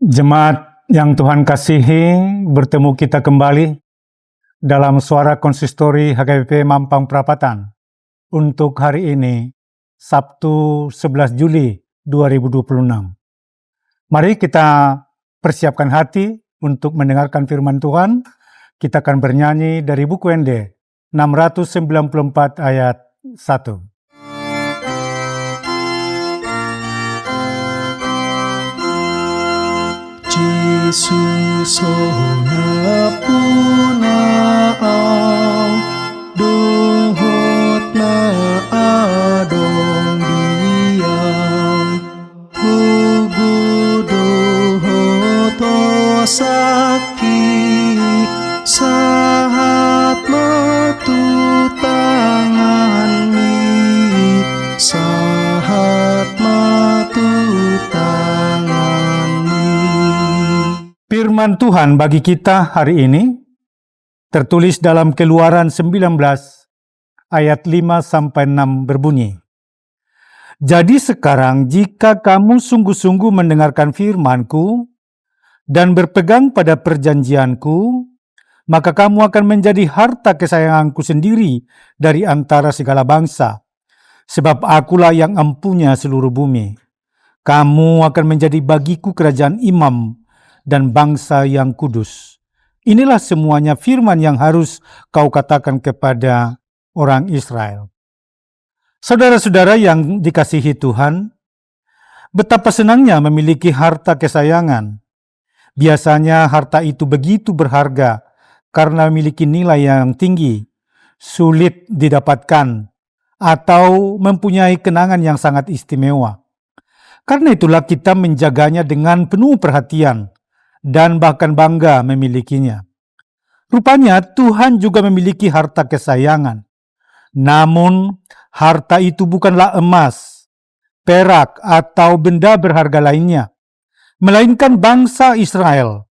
Jemaat yang Tuhan kasihi, bertemu kita kembali dalam suara konsistori HKBP Mampang Perapatan untuk hari ini, Sabtu 11 Juli 2026. Mari kita persiapkan hati untuk mendengarkan firman Tuhan. Kita akan bernyanyi dari buku ND 694 ayat 1. Yesus na puna au dohot na adong diam hugu dohot osaki sahat matutangan mi sahat matutangan mi. Firman Tuhan bagi kita hari ini tertulis dalam Keluaran 19 ayat 5-6 berbunyi. Jadi sekarang jika kamu sungguh-sungguh mendengarkan firman-Ku dan berpegang pada perjanjian-Ku, maka kamu akan menjadi harta kesayangan-Ku sendiri dari antara segala bangsa, sebab Akulah yang empunya seluruh bumi. Kamu akan menjadi bagiku kerajaan imam dan bangsa yang kudus. Inilah semuanya firman yang harus kau katakan kepada orang Israel. Saudara-saudara yang dikasihi Tuhan, betapa senangnya memiliki harta kesayangan. Biasanya harta itu begitu berharga karena memiliki nilai yang tinggi, sulit didapatkan, atau mempunyai kenangan yang sangat istimewa. Karena itulah kita menjaganya dengan penuh perhatian dan bahkan bangga memilikinya. Rupanya Tuhan juga memiliki harta kesayangan. Namun harta itu bukanlah emas, perak, atau benda berharga lainnya, melainkan bangsa Israel,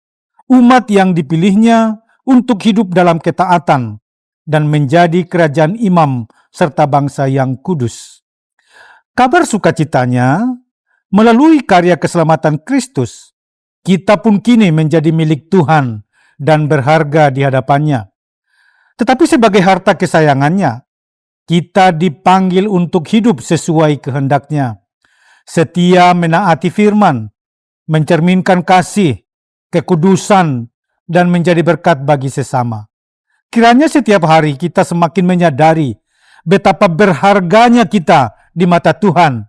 umat yang dipilihnya untuk hidup dalam ketaatan dan menjadi kerajaan imam serta bangsa yang kudus. Kabar sukacitanya, melalui karya keselamatan Kristus, kita pun kini menjadi milik Tuhan dan berharga di hadapannya. Tetapi sebagai harta kesayangannya, kita dipanggil untuk hidup sesuai kehendaknya, setia menaati firman, mencerminkan kasih, kekudusan, dan menjadi berkat bagi sesama. Kiranya setiap hari kita semakin menyadari betapa berharganya kita di mata Tuhan,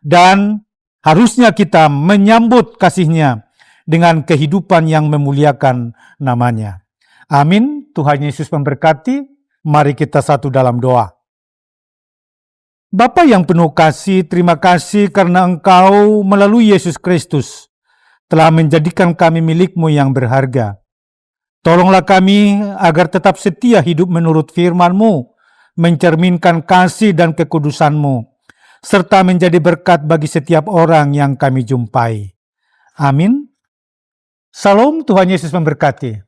dan harusnya kita menyambut kasih-Nya dengan kehidupan yang memuliakan namanya. Amin. Tuhan Yesus memberkati. Mari kita satu dalam doa. Bapa yang penuh kasih, terima kasih karena Engkau melalui Yesus Kristus telah menjadikan kami milik-Mu yang berharga. Tolonglah kami agar tetap setia hidup menurut firman-Mu, mencerminkan kasih dan kekudusan-Mu, serta menjadi berkat bagi setiap orang yang kami jumpai. Amin. Salam, Tuhan Yesus memberkati.